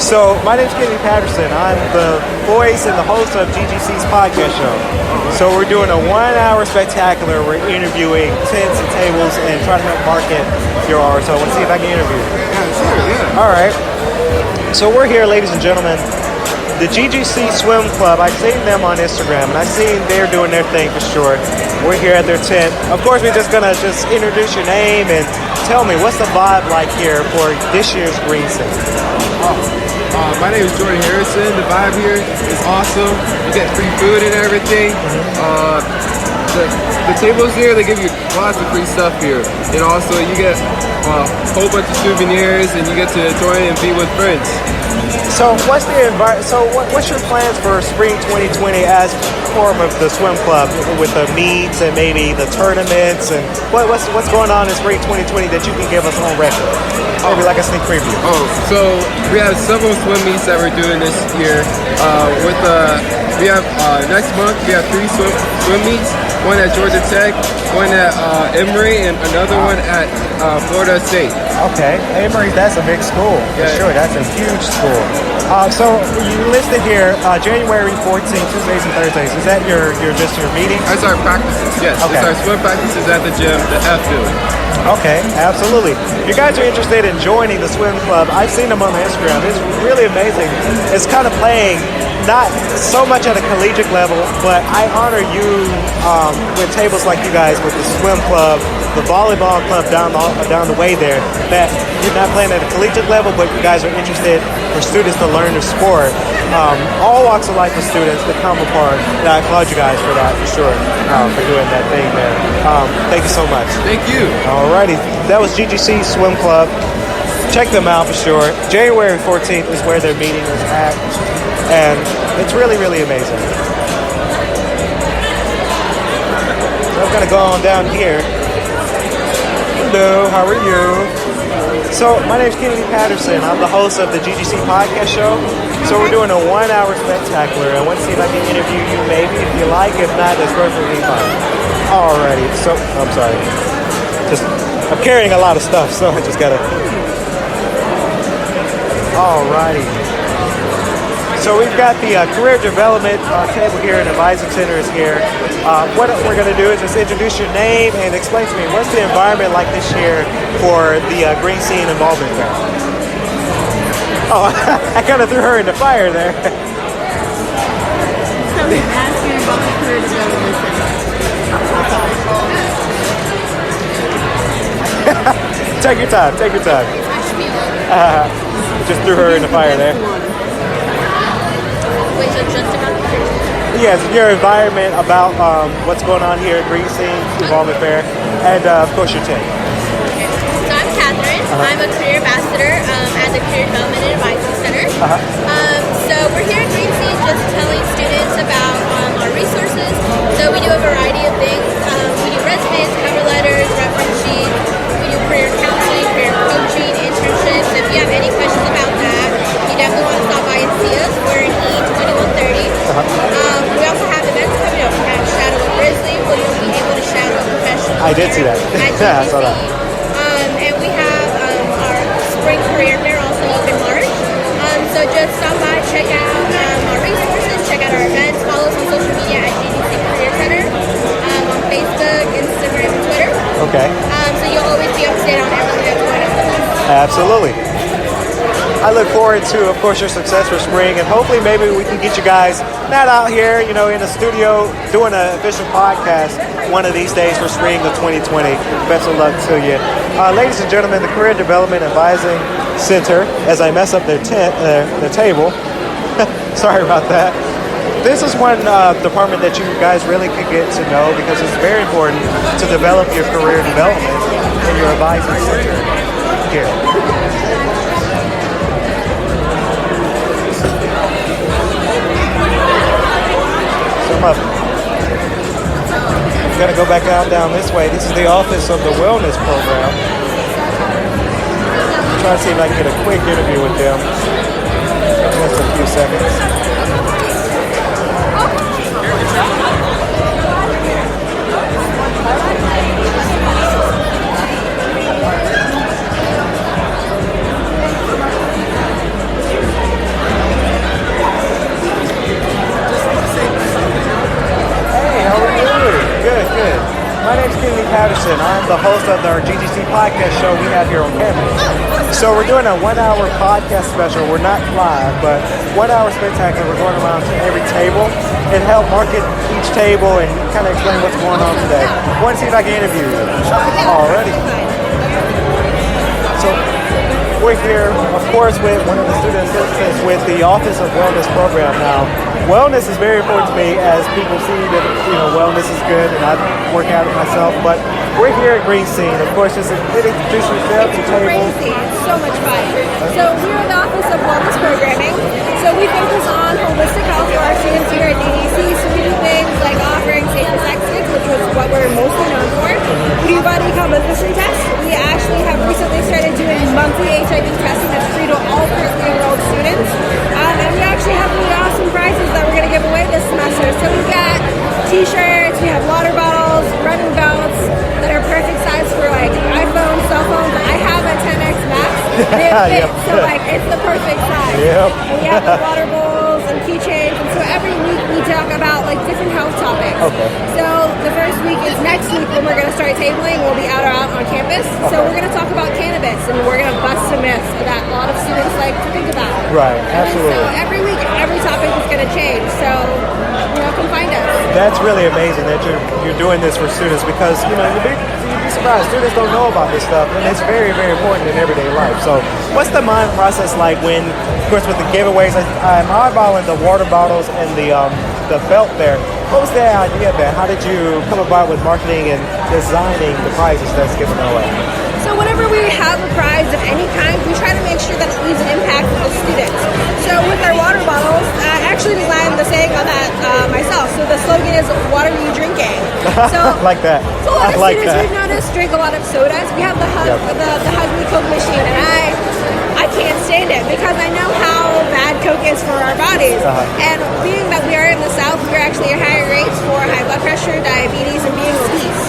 So my name's Kennedy Patterson. I'm the voice and the host of GGC's podcast show. So we're doing a 1-hour spectacular. We're interviewing tents and tables and trying to help market your RSO. I want to see if I can interview you.
Yeah, sure, yeah.
All right. So we're here, ladies and gentlemen. The GGC Swim Club, I've seen them on Instagram, and I've seen they're doing their thing for sure. We're here at their tent. Of course, we're just going to introduce your name and tell me, what's the vibe like here for this year's Green Scene?
My name is Jordan Harrison. The vibe here is awesome. You get free food and everything. The tables here, they give you lots of free stuff here. And also, you get a whole bunch of souvenirs, and you get to join and be with friends.
So what's your plans for spring 2020 as form of the swim club with the meets and maybe the tournaments, and what's going on in spring 2020 that you can give us on record? Maybe like a sneak preview.
So we have several swim meets that we're doing this year. We have next month we have 3 swim meets. One at Georgia Tech, one at Emory, and another one at Florida State.
Okay, Emory, that's a big school for sure. That's a huge school. So you listed here January 14th, Tuesdays and Thursdays. Is that your meeting?
That's our practices. Yes,
okay.
It's our swim practices at the gym, the F building.
Okay, absolutely. If you guys are interested in joining the swim club, I've seen them on Instagram. It's really amazing. It's kind of playing not so much at a collegiate level, but I honor you with tables like you guys with the swim club, the volleyball club down the way there, that you're not playing at a collegiate level, but you guys are interested for students to learn the sport. All walks of life of students that come apart. And I applaud you guys for that, for sure, for doing that thing there. Thank you so much.
Thank you.
Alrighty, that was GGC Swim Club. Check them out for sure. January 14th is where their meeting is at, and it's really, really amazing. So I'm gonna go on down here. Hello, how are you? So my name's Kennedy Patterson. I'm the host of the GGC podcast show. So we're doing a 1-hour spectacular. I want to see if I can interview you maybe if you like. If not, that's perfectly fine. Alrighty, so I'm sorry. I'm carrying a lot of stuff, so I just gotta. Alrighty. So we've got the career development table here, and advising center is here. What we're going to do is just introduce your name and explain to me what's the environment like this year for the Green Scene Involvement Fair. Oh, I kind of threw her in the fire there.
So he's asking about the career development center.
Take your time. Take your time. Just threw her in the fire there.
Wait, so just about the
Yes, your environment about what's going on here at Green Scene Involvement Fair, and of course your team.
Okay. So I'm Catherine. I'm a career ambassador at the Career Development and Advising Center. So we're here at Green Scene just telling students about our resources. So we do a variety of things. We do resumes, cover letters, reference sheets. We do career counseling, career coaching, internships. If you have any questions about that, you definitely want to stop by and see us. We're in E2130. We also have events coming up. We have Shadow of Grizzly, where you'll be able to shadow a professional.
I did see that. Yeah, I saw that.
And we have our spring career fair also up in March. So just stop by, check out our resources, check out our events, follow us on social media at GGC Career Center on Facebook, Instagram, and Twitter.
Okay.
So you'll always be up to date on everything that's going on with us.
Absolutely. I look forward to, of course, your success for spring, and hopefully maybe we can get you guys not out here, in the studio doing an official podcast one of these days for spring of 2020. Best of luck to you. Ladies and gentlemen, the Career Development Advising Center, as I mess up their table, Sorry about that. This is one department that you guys really could get to know because it's very important to develop your career development in your advisory center here. Some of them. Got to go back out down this way. This is the office of the wellness program. I'm trying to see if I can get a quick interview with them. Just a few seconds. Good. My name's Kennedy Patterson. I'm the host of our GGC podcast show we have here on campus. So we're doing a 1-hour podcast special. We're not live, but 1-hour spectacular. We're going around to every table and help market each table and kind of explain what's going on today. I want to see if I can interview you already. So we're here, of course, with one of the student assistants with the Office of Wellness Program. Now, wellness is very important to me as people see that, wellness is good and I work out it myself, but we're here at Green Scene. Of course, just introduce yourself to table.
Green Scene, it's so much fun. So we're in the Office of Wellness Programming. So we focus on holistic health for our students here at GGC. So we do things like offering safer sex kits, which is what we're mostly known for. We do body composition tests. We actually have recently started doing monthly HIV testing that's free to all currently enrolled students. And we actually have really awesome prizes that we're going to give away this semester. So we've got t-shirts, we have water bottles, running belts that are perfect size for like iPhones, cell phones. I have a 10X Max. They fit, so like it's the perfect size.
Yep.
And we have the water bowls and keychains, and so every week we talk about like different health topics.
Okay.
So the first week is next week when we're going to start tabling. We'll be out on campus. Okay. So we're going to talk about cannabis, and we're going to bust some myths that a lot of students like to think about.
Right. Absolutely.
And so every week, every topic is going to change. So come find us.
That's really amazing that you're doing this for students because you'd be surprised students don't know about this stuff and it's very, very important in everyday life. So what's the mind process like when, of course, with the giveaways, I'm eyeballing the water bottles and the belt there. What was the idea of that? How did you come about with marketing and designing the prizes that's given away?
So whenever we have a prize of any kind, we try to make sure that it leaves an impact with the students. So with our water bottles, I actually designed the saying on that myself. So the slogan is, "What are you drinking?" So
like that.
So a lot of students we've noticed drink a lot of sodas. We have the Hug Me Coke machine, and I can't stand it because I know how bad Coke is for our bodies. And being that we are in the South, we're actually at higher rates for high blood pressure, diabetes, and being obese.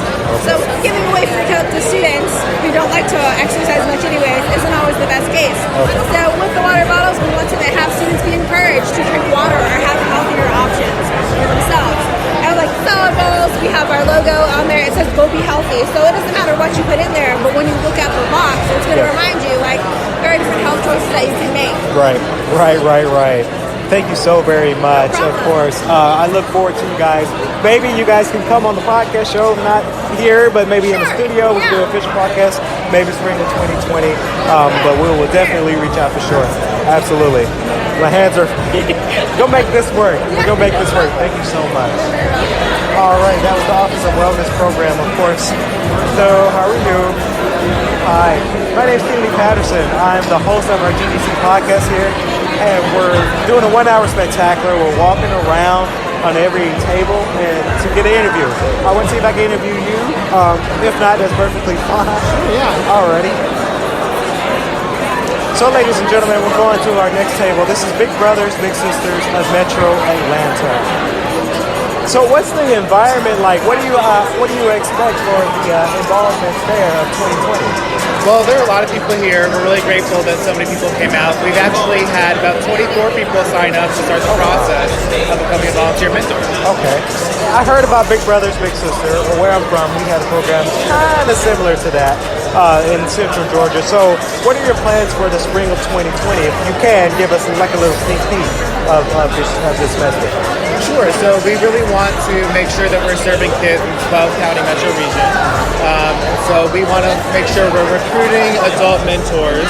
So giving away free Coke to students who don't like to exercise much anyways isn't always the best case. So with the water bottles, we want to have students be encouraged to drink water or have healthier options for themselves. And like salad bowls, we have our logo on there. It says "Go Be Healthy." So it doesn't matter what you put in there, but when you look at the box, it's going to remind you like there are different health choices that you can make.
Right. Thank you so very much, of course. I look forward to you guys. Maybe you guys can come on the podcast show, not here, but maybe in the studio. We can do an official podcast, maybe spring of 2020. But we will definitely reach out for sure. Absolutely. My hands are... Go make this work. Go make this work. Thank you so much. All right, that was the Office of Wellness Program, of course. So, how are you? Hi. My name is Kennedy Patterson. I'm the host of our GGC podcast here. And we're doing a 1-hour spectacular. We're walking around on every table and to get an interview. I want to see if I can interview you. If not, that's perfectly fine. Yeah. Alrighty. So, ladies and gentlemen, we're going to our next table. This is Big Brothers, Big Sisters of Metro Atlanta. So, what's the environment like? What do you expect for the involvement there of 2020?
Well, there are a lot of people here. We're really grateful that so many people came out. We've actually had about 24 people sign up to start the process of becoming a volunteer mentor.
Okay. I heard about Big Brothers, Big Sister, or where I'm from, we had a program kind of similar to that. in Central Georgia. So what are your plans for the spring of 2020? If you can, give us like a little sneak peek of this festival.
Sure. So we really want to make sure that we're serving kids in 12 county metro region. So we want to make sure we're recruiting adult mentors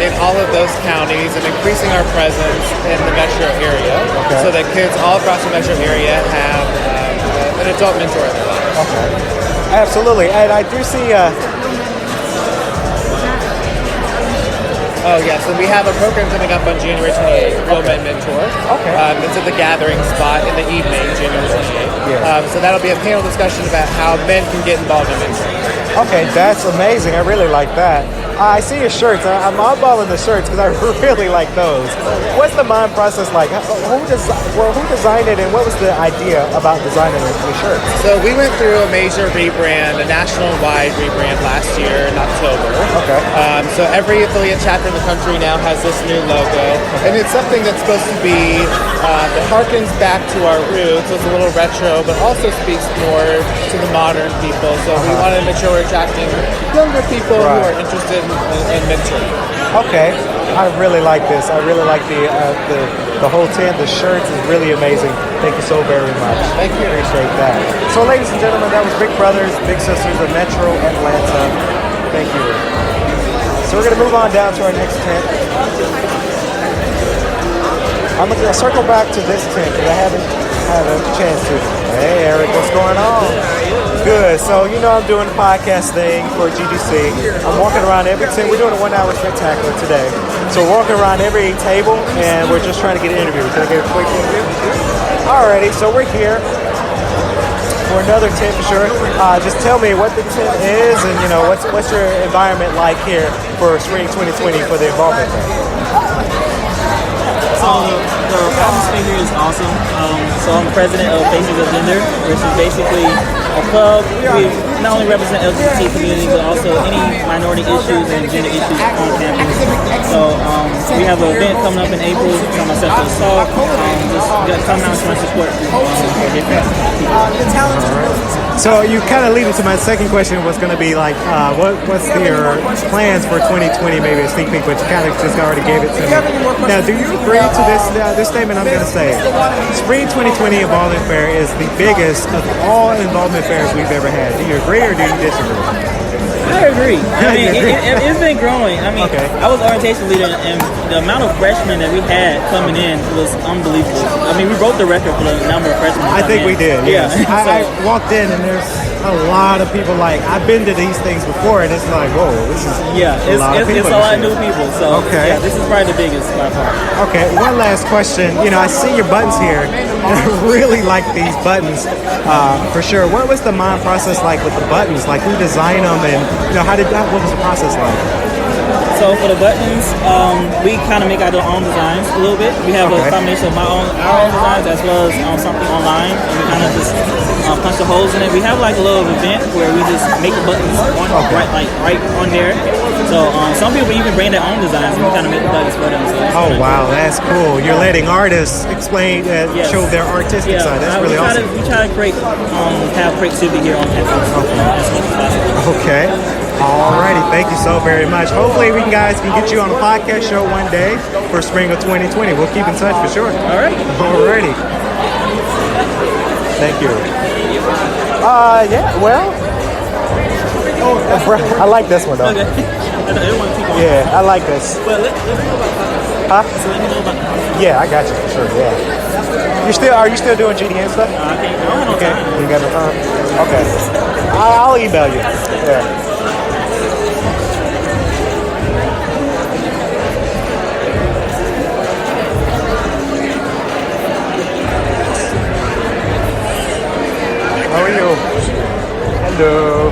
in all of those counties and increasing our presence in the metro area so that kids all across the metro area have an adult mentor in their lives.
Okay. Absolutely. And I do see...
Oh, yeah. So we have a program coming up on January 28th, Real Men Mentor. Okay. It's at the Gathering Spot in the evening, January 28th. So that'll be a panel discussion about how men can get involved in mentoring.
Okay, that's amazing. I really like that. I see your shirts. I'm eyeballing the shirts because I really like those. What's the mind process like? Who designed it, and what was the idea about designing the shirts?
So we went through a major rebrand, a national-wide rebrand last year in October.
Okay.
So every affiliate chapter in the country now has this new logo, and it's something that's supposed to be that harkens back to our roots. So it's a little retro, but also speaks more to the modern people. So we wanted to make sure we're attracting younger people who are interested in mentoring.
Okay, I really like this. I really like the whole tent. The shirts is really amazing. Thank you so very much.
Thank you.
Appreciate that. So, ladies and gentlemen, that was Big Brothers, Big Sisters of Metro Atlanta. Thank you. So we're gonna move on down to our next tent. I'm gonna circle back to this tent because I haven't had a chance to. Hey, Eric, what's going on? Good. So, I'm doing the podcast thing for GGC. I'm walking around every tent. We're doing a 1-hour spectacular today. So we're walking around every table, and we're just trying to get an interview. Can I get a quick interview? Alrighty, so we're here for another tent for sure. Just tell me what the tent is, and what's your environment like here for Spring 2020 for the involvement fair?
So the atmosphere here is awesome. So I'm the president of Faces of Gender, which is basically a club. We not only represent LGBT community, but also any minority issues and gender issues on campus. So we have an event coming up in April from myself to Assault. Just come out and show support for different people.
So you kind of lead into my second question was going to be like, what's your plans for 2020? Maybe a sneak peek, but you kind of just already gave it to me. Now, do you agree to this statement I'm going to say? Spring 2020 Involvement Fair is the biggest of all involvement fairs we've ever had. Do you agree or do you disagree?
I agree. I mean, it's been growing. I mean, I was orientation leader, and the amount of freshmen that we had coming in was unbelievable. I mean, we broke the record for the number of freshmen.
I think we did.
Yeah.
I walked in, and there's a lot of people. Like, I've been to these things before, and it's like, whoa, this is
it's a lot of new people. So yeah, this is probably the biggest by far.
Okay, one last question. I see your buttons here. And I really like these buttons for sure. What was the mind process like with the buttons? Like, who designed them, and what was the process like?
So for the buttons, we kind of make our own designs a little bit. We have a combination of our own designs as well as something online, and we kind of just punch the holes in it. We have like a little event where we just make the buttons right on there. So some people even bring their own designs, and we kind of make the buttons for them. So
wow, that's cool. You're letting artists explain and show their artistic side. That's really awesome.
We try to create, have creativity here on campus as much as possible.
Okay. Alrighty, thank you so very much. Hopefully guys can get you on a podcast show one day for spring of 2020. We'll keep in touch for sure. Alrighty. Thank you. I like this one though. Yeah, I like this. Huh? Yeah, I got you for sure. Yeah. Are you still doing GDN stuff? Okay. You got it. Okay. I'll email you. Yeah. How are you? Hello.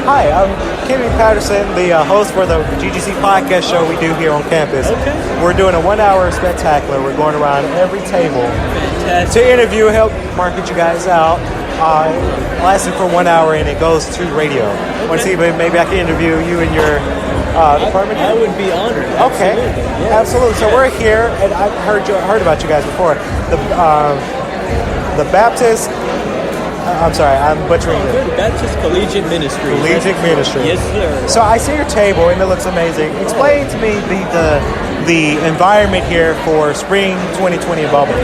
Hi, I'm Kennedy Patterson, the host for the GGC podcast show we do here on campus. We're doing a 1-hour spectacular. We're going around every table to interview, help market you guys out. Lasting for 1 hour, and it goes to radio. Want to see maybe I can interview you and your department?
I would be honored.
Okay, absolutely. So we're here, and I've heard about you guys before. The Baptist I'm sorry, I'm butchering it.
Baptist Collegiate Ministry.
Collegiate Ministry.
Yes, sir.
So I see your table and it looks amazing. Explain to me the environment here for Spring 2020 Involvement.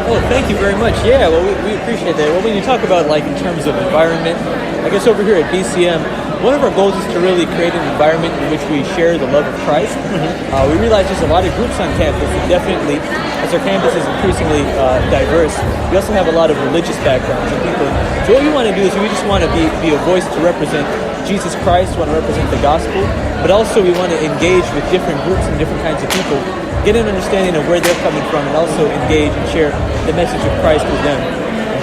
Oh, thank you very much. Yeah, well, we appreciate that. Well, when you talk about like in terms of environment, I guess over here at BCM, one of our goals is to really create an environment in which we share the love of Christ. We realize there's a lot of groups on campus, and definitely, as our campus is increasingly diverse, we also have a lot of religious backgrounds and people. So what we want to do is we just want to be a voice to represent Jesus Christ, want to represent the gospel, but also we want to engage with different groups and different kinds of people, get an understanding of where they're coming from, and also engage and share the message of Christ with them.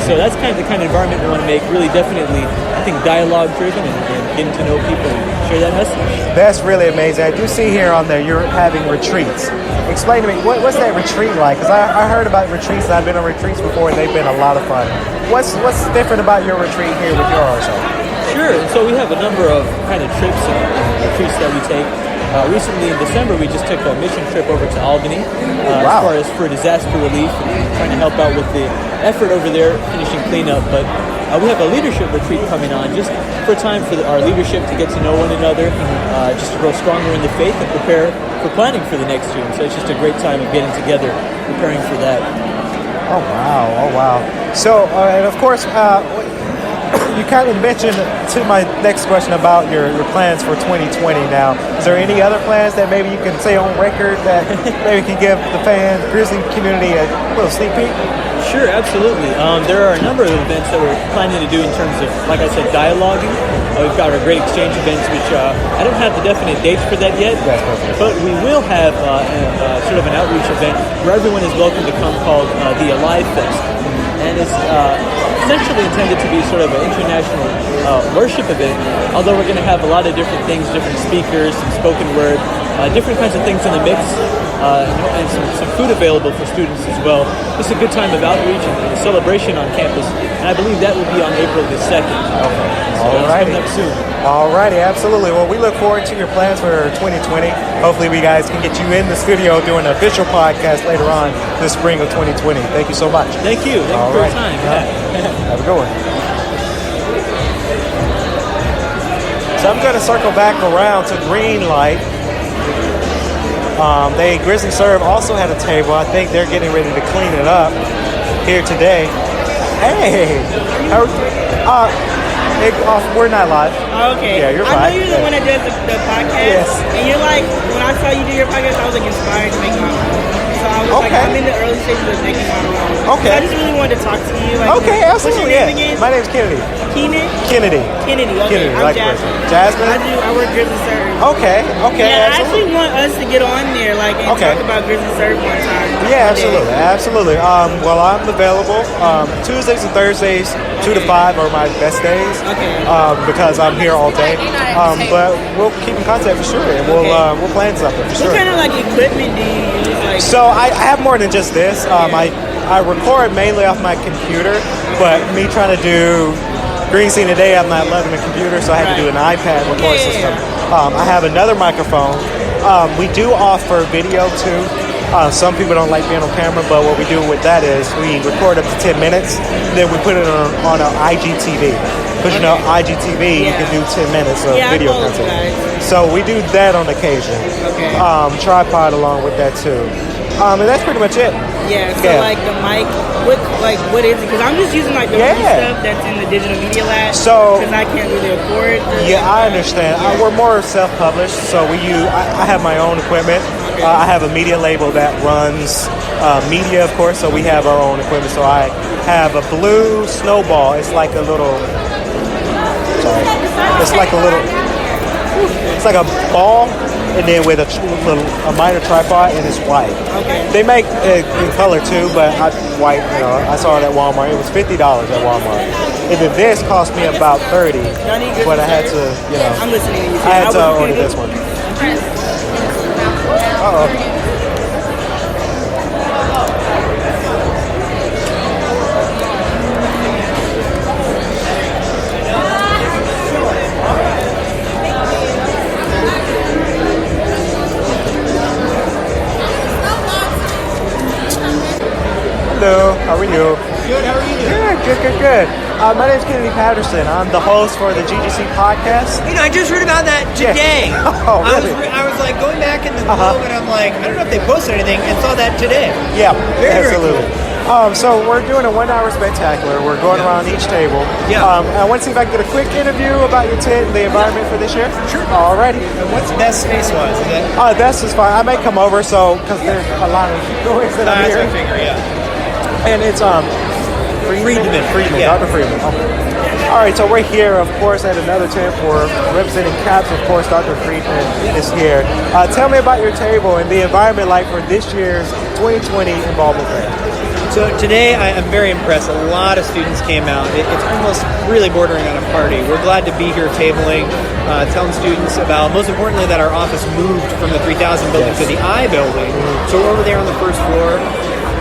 So that's kind of the kind of environment we want to make, really definitely, I think, dialogue-driven and getting to know people and share that message.
That's really amazing. I do see here on there you're having retreats. Explain to me, what's that retreat like? Because I heard about retreats, and I've been on retreats before, and they've been a lot of fun. What's different about your retreat here with yours?
Sure. So we have a number of kind of trips and retreats that we take. Recently in December, we just took a mission trip over to Albany as far as for disaster relief and trying to help out with the effort over there, finishing cleanup. But we have a leadership retreat coming on just for time for our leadership to get to know one another, just to grow stronger in the faith and prepare for planning for the next year. So it's just a great time of getting together, preparing for that.
Oh, wow. So, and of course, you kind of mentioned to my next question about your plans for 2020 now. Is there any other plans that maybe you can say on record that maybe can give the fan Grizzly community a little sneak peek?
Sure, absolutely. There are a number of events that we're planning to do in terms of, like I said, dialoguing. We've got our Great Exchange events, which I don't have the definite dates for that yet, but we will have sort of an outreach event where everyone is welcome to come called the Alive Fest. And it's essentially intended to be sort of an international worship event, although we're going to have a lot of different things, different speakers, some spoken word, different kinds of things in the mix, and some food available for students as well. It's a good time of outreach and a celebration on campus, and I believe that will be on April the 2nd. So that's coming up soon.
Alrighty, absolutely. Well, we look forward to your plans for 2020. Hopefully we guys can get you in the studio doing an official podcast later on this spring of 2020. Thank you so much.
Thank you. Thank you for your time.
Have a good one. So I'm going to circle back around to Green Light. Grizzly Serve also had a table. I think they're getting ready to clean it up here today. Hey! We're not live.
Okay.
Yeah, you're
I
fine.
know you're the one that does the podcast.
Yes.
And you're like, when I saw you do your podcast, I was like inspired to make my own. So I was like, I'm in the early stages of making my own.
Okay.
So I just really wanted to talk to you. Like,
Okay, absolutely.
What's your name again?
My name's Kennedy.
Kennedy. Okay. I'm
like
Jasmine.
Jasmine?
I work Grizzly Serve.
Okay.
Yeah, I actually want us to get on there, like, and talk about Grizzly Serve one time.
Yeah, absolutely. Well, I'm available Tuesdays and Thursdays, 2 to 5 are my best days.
Okay.
Because I'm here all day. But we'll keep in contact for sure, and we'll plan something for sure.
What kind of like equipment do you use? Like,
So I have more than just this. I record mainly off my computer, but me trying to do Green Scene today, I'm not loving the computer, so I had to do an iPad record system. I have another microphone. We do offer video too. Some people don't like being on camera, but what we do with that is we record up to 10 minutes, then we put it on an IGTV. Because you know, IGTV, you can do 10 minutes of video content. So we do that on occasion.
Okay.
Tripod along with that too. And that's pretty much it.
Yeah, so like the mic, what is it? Because I'm just using like the free stuff that's in the digital media lab.
So
because I can't really afford.
I understand. We're more self-published, so I have my own equipment.
Okay.
I have a media label that runs media, of course, so we have our own equipment. So I have a blue snowball. It's like a little. It's like a ball, and then with a minor tripod, and it's white.
Okay.
They make it in color too, but white. You know, I saw it at Walmart. It was $50 at Walmart. And then this cost me about $30, but I had to,
I'm listening to you.
I had to order this one. Hello, how are you?
Good, how are you doing?
Good. My name's Kennedy Patterson. I'm the host for the GGC Podcast.
You know, I just heard about that today.
Yeah. Oh, really?
I was like going back in the Globe, and I'm like, I don't know if they posted anything, and saw that today.
Yeah,
Very,
absolutely.
Very cool.
So we're doing a 1 hour spectacular. We're going around each table.
Yeah.
I want to see if I can get a quick interview about your tent and the environment for this year.
Sure.
Alrighty.
And what's best space-wise? Is that?
Best is fine. I may come over, because there's a lot of noise that I'm hearing.
That's what I figure, yeah.
And it's Friedman,
Yeah.
Dr. Friedman. Okay. All right, so we're here, of course, at another tent for representing CAPS. Of course, Dr. Friedman is here. Tell me about your table and the environment like for this year's 2020 Involvement Fair.
So today I'm very impressed. A lot of students came out. It's almost really bordering on a party. We're glad to be here tabling, telling students about, most importantly, that our office moved from the 3000 building to the I building. So we're over there on the first floor.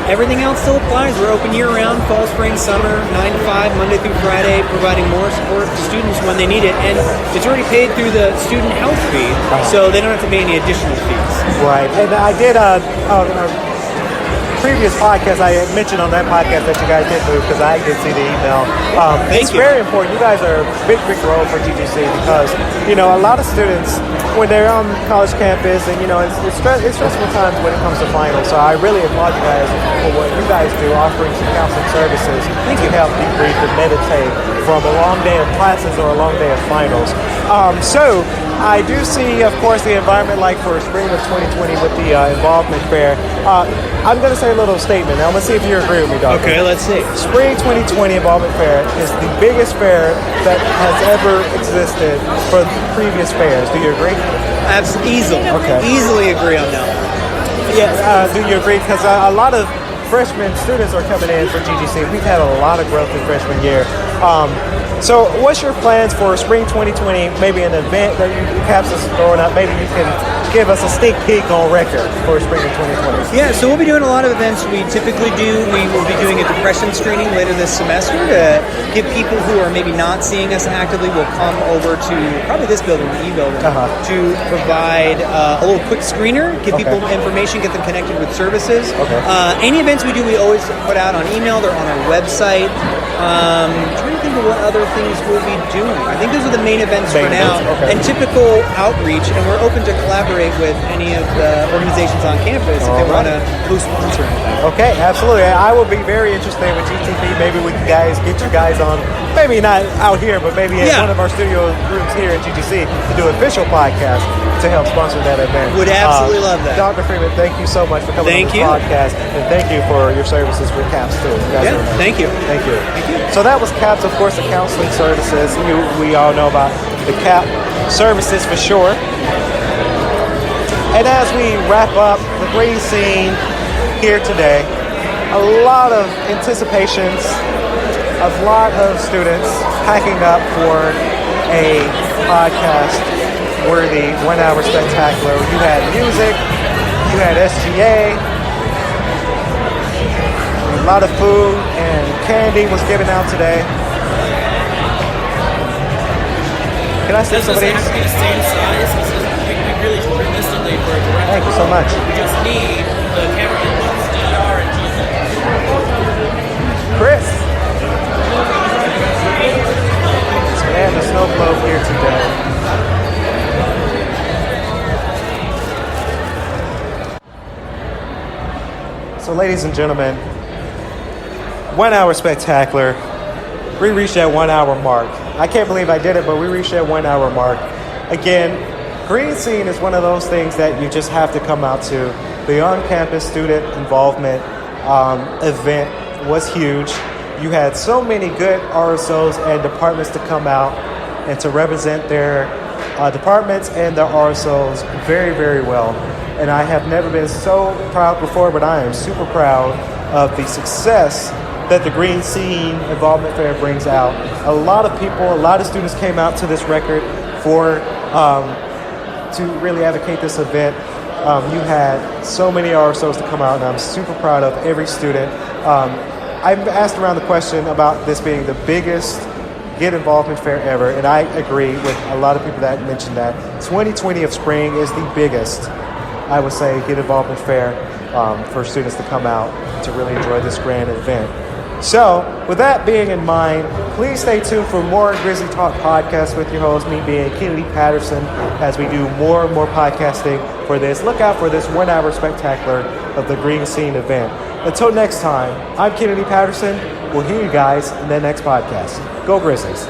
Everything else still applies. We're open year-round, fall, spring, summer, 9 to 5, Monday through Friday, providing more support to students when they need it. And it's already paid through the student health fee, so they don't have to pay any additional fees.
Right. And I did previous podcast, I had mentioned on that podcast that you guys did move because I did see the email. It's very important. You guys are a big role for GGC because, a lot of students, when they're on college campus, and, it's stressful times when it comes to finals. So I really applaud you guys for what you guys do, offering some counseling services to help debrief and meditate from a long day of classes or a long day of finals. So I do see, of course, the environment like for spring of 2020 with the Involvement Fair. I'm going to say a little statement. Now, let's see if you agree with me, Doctor.
Okay, let's see.
Spring 2020 Involvement Fair is the biggest fair that has ever existed for previous fairs. Do you agree?
Easily.
Okay.
Easily agree on that one.
Yeah, do you agree? Because a lot of freshman students are coming in for GGC. We've had a lot of growth in freshman year. So what's your plans for spring 2020, maybe an event that you CAPS is throwing up? Maybe you can give us a sneak peek on record for spring of 2020.
Yeah, so we'll be doing a lot of events we typically do. We will be doing a depression screening later this semester to give people who are maybe not seeing us actively will come over to probably this building, the E building, to provide a little quick screener, give people information, get them connected with services. Any events we do, we always put out on email. They're on our website. I'm trying to think of what other things we'll be doing. I think those are the main events for now, and typical outreach, and we're open to collaborate with any of the organizations on campus if they want to co-sponsor anything.
Okay, absolutely. I will be very interested with GTP. Maybe we can get you guys on, maybe not out here, but maybe in one of our studio rooms here at GGC to do an official podcast to help sponsor that event.
Would absolutely love that.
Dr. Freeman, thank you so much for coming on the podcast, and thank you for your services with CAPS too.
Thank you.
Thank you. So that was CAPS, of course, the counseling services. We all know about the CAP services for sure. And as we wrap up the green scene here today, a lot of anticipations, a lot of students packing up for a podcast-worthy 1 hour spectacular. You had music, you had SGA, a lot of food, and candy was given out today. Can I say somebody?
Doesn't have to be the same size. We really realistically for a direct.
Thank you so much.
We just need the camera inputs, DR and GC.
Chris. So they have the snow globe here today. So ladies and gentlemen, 1 hour spectacular. We reached that 1 hour mark. I can't believe I did it, but we reached that 1 hour mark. Again, green scene is one of those things that you just have to come out to. The on-campus student involvement event was huge. You had so many good RSOs and departments to come out and to represent their departments and their RSOs very, very well. And I have never been so proud before, but I am super proud of the success that the Green Scene Involvement Fair brings out. A lot of people, a lot of students came out to this record to really advocate this event. You had so many RSOs to come out, and I'm super proud of every student. I've asked around the question about this being the biggest Get Involvement Fair ever, and I agree with a lot of people that mentioned that. 2020 of spring is the biggest, I would say, Get Involvement Fair for students to come out to really enjoy this grand event. So, with that being in mind, please stay tuned for more Grizzly Talk Podcast with your host, me being Kennedy Patterson, as we do more and more podcasting for this. Look out for this 1 hour spectacular of the Green Scene event. Until next time, I'm Kennedy Patterson. We'll hear you guys in the next podcast. Go Grizzlies.